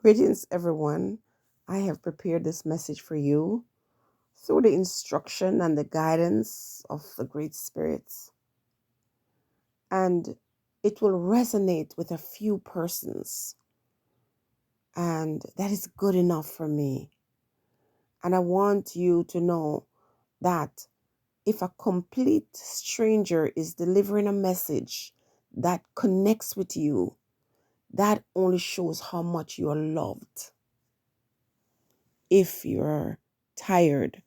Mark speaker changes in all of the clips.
Speaker 1: Greetings, everyone. I have prepared this message for you through the instruction and the guidance of the Great Spirits. And it will resonate with a few persons. And that is good enough for me. And I want you to know that if a complete stranger is delivering a message that connects with you, that only shows how much you are loved. If you're tired,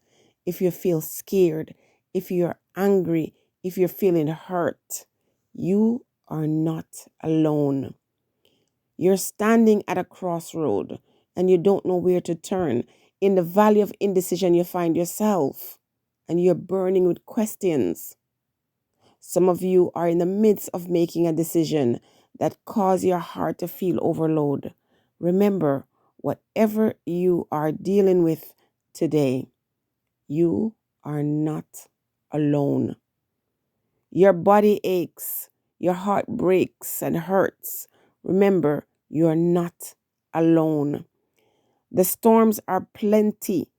Speaker 1: if you feel scared, if you're angry, if you're feeling hurt, you are not alone. You're standing at a crossroad and you don't know where to turn. In the valley of indecision, you find yourself and you're burning with questions. Some of you are in the midst of making a decision that causes your heart to feel overload. Remember, whatever you are dealing with today, you are not alone. Your body aches, your heart breaks and hurts. Remember, you are not alone. The storms are plenty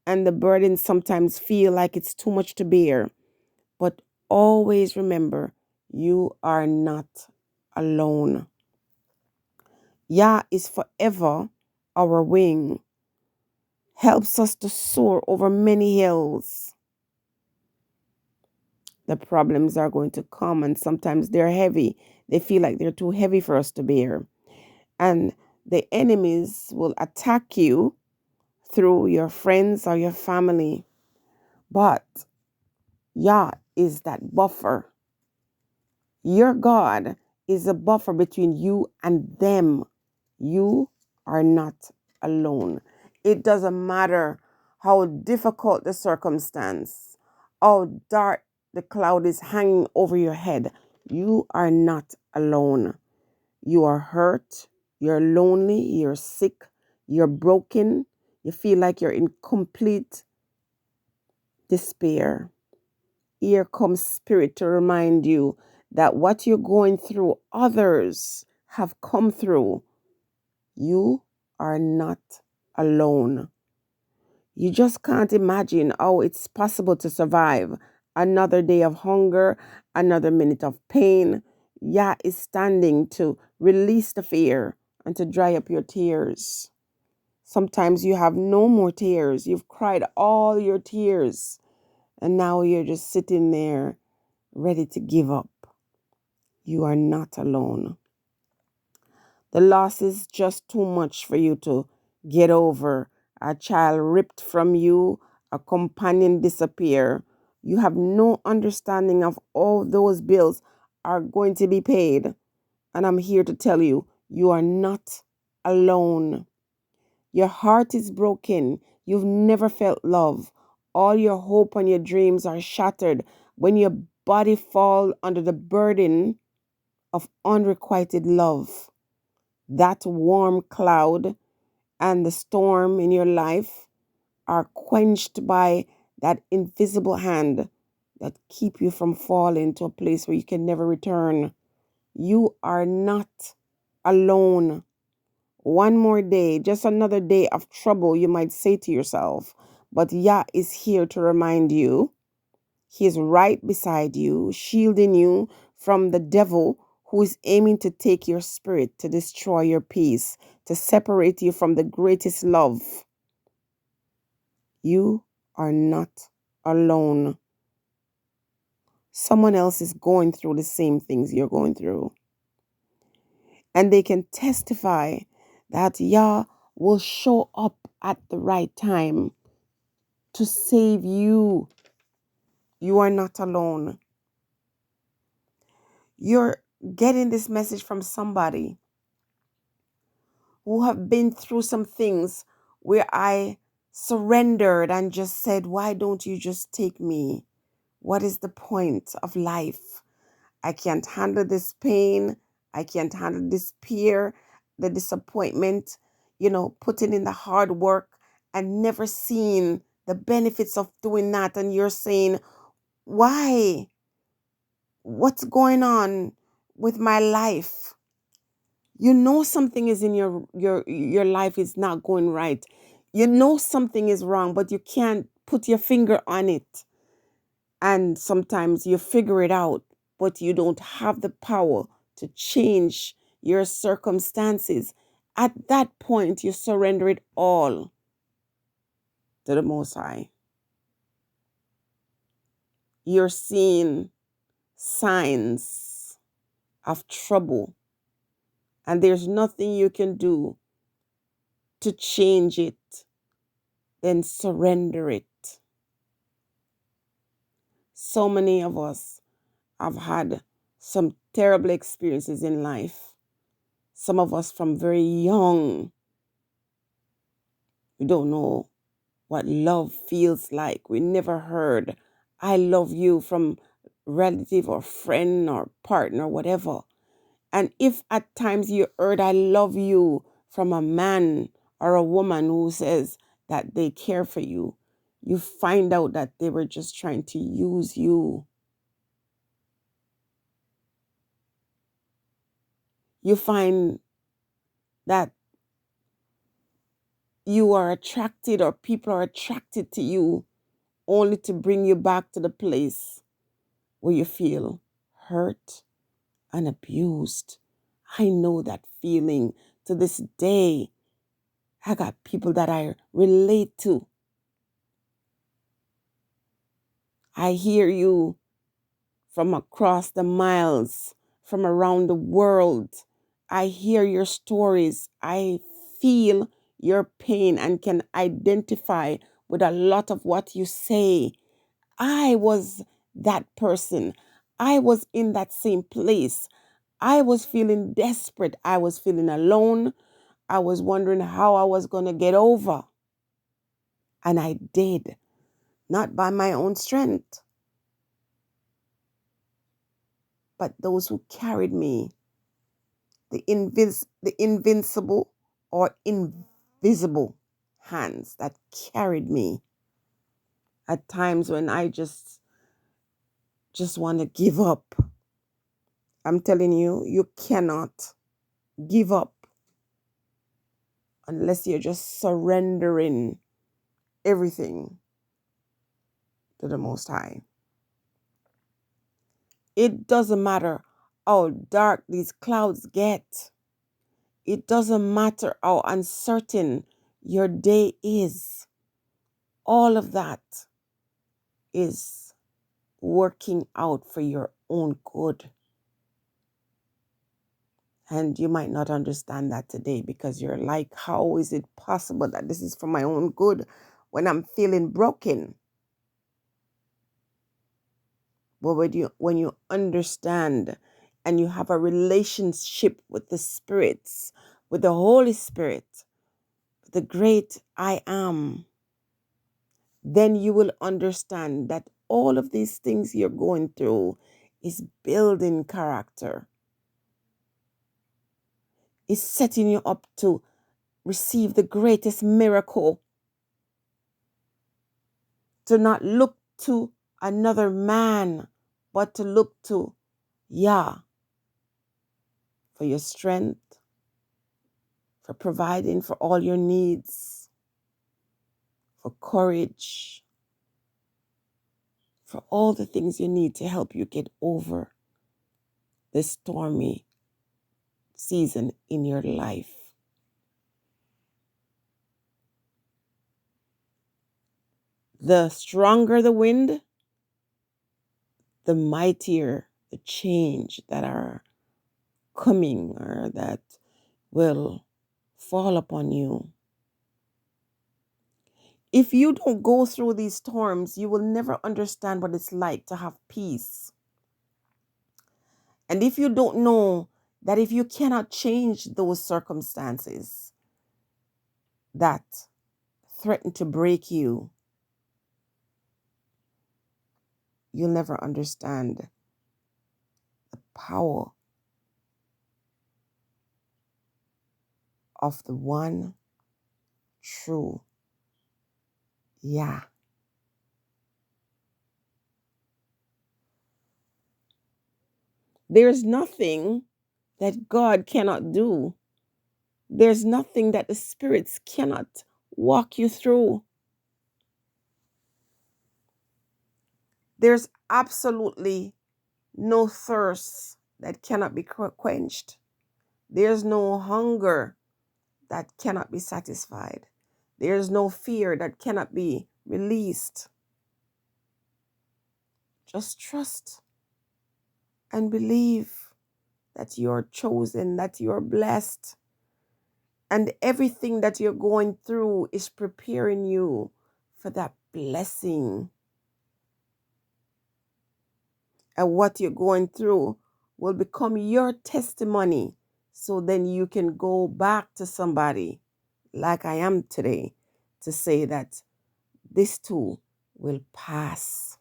Speaker 1: and the burdens sometimes feel like it's too much to bear. But always remember, you are not alone. Yah is forever our wing, helps us to soar over many hills. The problems are going to come, and sometimes they're heavy. They feel like they're too heavy for us to bear. And the enemies will attack you through your friends or your family. But Yah is that buffer. Your God is a buffer between you and them. You are not alone. It doesn't matter how difficult the circumstance, how dark the cloud is hanging over your head. You are not alone. You are hurt. You're lonely. You're sick. You're broken. You feel like you're in complete despair. Here comes Spirit to remind you that what you're going through, others have come through. You are not alone. You just can't imagine how it's possible to survive another day of hunger, another minute of pain. Yah is standing to release the fear and to dry up your tears. Sometimes you have no more tears. You've cried all your tears, and now you're just sitting there ready to give up. You are not alone. The loss is just too much for you to get over. A child ripped from you, a companion disappear. You have no understanding of all those bills are going to be paid. And I'm here to tell you, you are not alone. Your heart is broken. You've never felt love. All your hope and your dreams are shattered when your body falls under the burden of unrequited love. That warm cloud and the storm in your life are quenched by that invisible hand that keep you from falling to a place where you can never return. You are not alone. One more day, just another day of trouble, you might say to yourself. But Yah is here to remind you. He is right beside you, shielding you from the devil who is aiming to take your spirit, to destroy your peace, to separate you from the greatest love. You are not alone. Someone else is going through the same things you're going through. And they can testify that Yah will show up at the right time to save you. You are not alone. You're getting this message from somebody who have been through some things where I surrendered and just said, why don't you just take me? What is the point of life? I can't handle this pain. I can't handle this fear, the disappointment, putting in the hard work and never seeing the benefits of doing that. And you're saying, why? What's going on with my life? You know something is in your life is not going right. You know something is wrong, but you can't put your finger on it. And sometimes you figure it out, but you don't have the power to change your circumstances. At that point, you surrender it all to the Most High. You're seeing signs of trouble, and there's nothing you can do to change it. Then surrender it. So many of us have had some terrible experiences in life. Some of us from very young. We don't know what love feels like. We never heard I love you from relative or friend or partner, whatever. And if at times you heard I love you from a man or a woman who says that they care for you, you find out that they were just trying to use you. You find that you are attracted or people are attracted to you only to bring you back to the place where you feel hurt and abused. I know that feeling to this day. I got people that I relate to. I hear you from across the miles, from around the world. I hear your stories. I feel your pain and can identify with a lot of what you say. I was that person. I was in that same place. I was feeling desperate. I was feeling alone. I was wondering how I was going to get over. And I did, not by my own strength, but those who carried me, the invincible or invisible hands that carried me at times when I just want to give up. I'm telling you, you cannot give up unless you're just surrendering everything to the Most High. It doesn't matter how dark these clouds get. It doesn't matter how uncertain your day is. All of that is working out for your own good. And you might not understand that today because you're like, how is it possible that this is for my own good when I'm feeling broken? But when you understand and you have a relationship with the spirits, with the Holy Spirit, the great I am, then you will understand that all of these things you're going through is building character, is setting you up to receive the greatest miracle, to not look to another man, but to look to Yah for your strength, for providing for all your needs, for courage, for all the things you need to help you get over this stormy season in your life. The stronger the wind, the mightier the change that are coming or that will fall upon you. If you don't go through these storms, you will never understand what it's like to have peace. And if you don't know that if you cannot change those circumstances that threaten to break you, you'll never understand the power of the one true Yah. There's nothing that God cannot do. There's nothing that the spirits cannot walk you through. There's absolutely no thirst that cannot be quenched. There's no hunger that cannot be satisfied. There's no fear that cannot be released. Just trust and believe that you're chosen, that you're blessed, and everything that you're going through is preparing you for that blessing. And what you're going through will become your testimony. So then you can go back to somebody like I am today to say that this too will pass.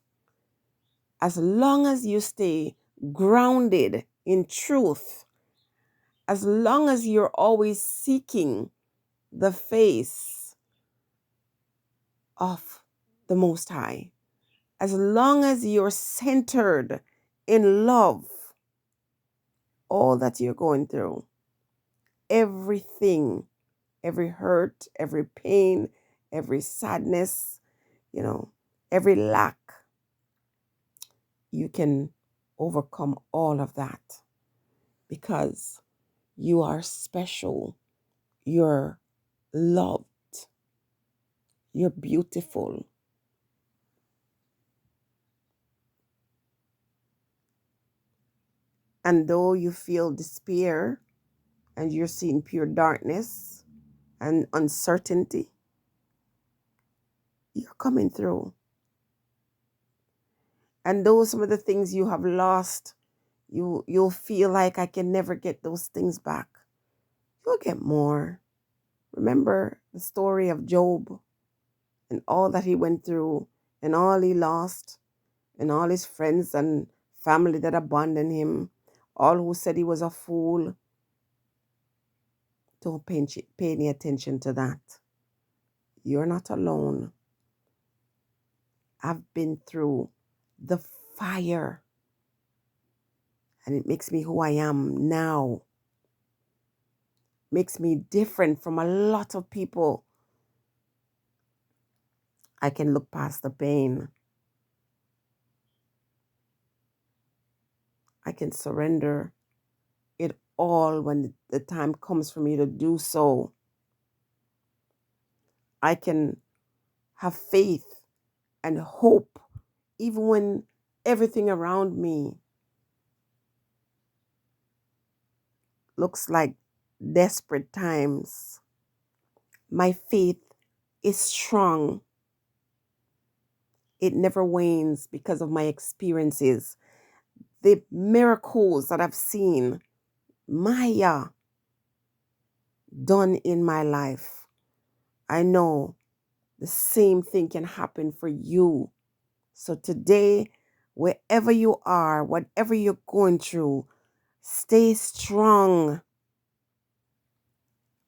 Speaker 1: As long as you stay grounded in truth, as long as you're always seeking the face of the Most High, as long as you're centered in love, all that you're going through, everything, every hurt, every pain, every sadness, every lack, you can overcome all of that because you are special, you're loved, you're beautiful. And though you feel despair and you're seeing pure darkness and uncertainty, you're coming through. And though some of the things you have lost, you'll feel like I can never get those things back. You'll get more. Remember the story of Job and all that he went through and all he lost and all his friends and family that abandoned him, all who said he was a fool. Don't pay any attention to that. You're not alone. I've been through the fire and it makes me who I am now. Makes me different from a lot of people. I can look past the pain. I can surrender it all when the time comes for me to do so. I can have faith and hope even when everything around me looks like desperate times. My faith is strong. It never wanes because of my experiences. The miracles that I've seen, Maya, done in my life. I know the same thing can happen for you. So today, wherever you are, whatever you're going through, stay strong.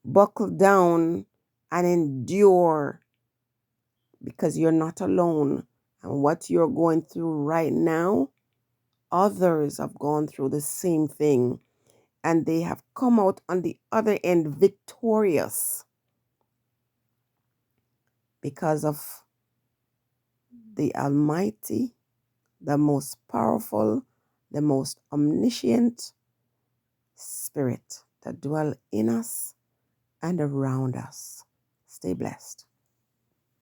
Speaker 1: Buckle down and endure because you're not alone. And what you're going through right now, others have gone through the same thing and they have come out on the other end victorious because of the Almighty, the most powerful, the most omniscient Spirit that dwell in us and around us. Stay blessed.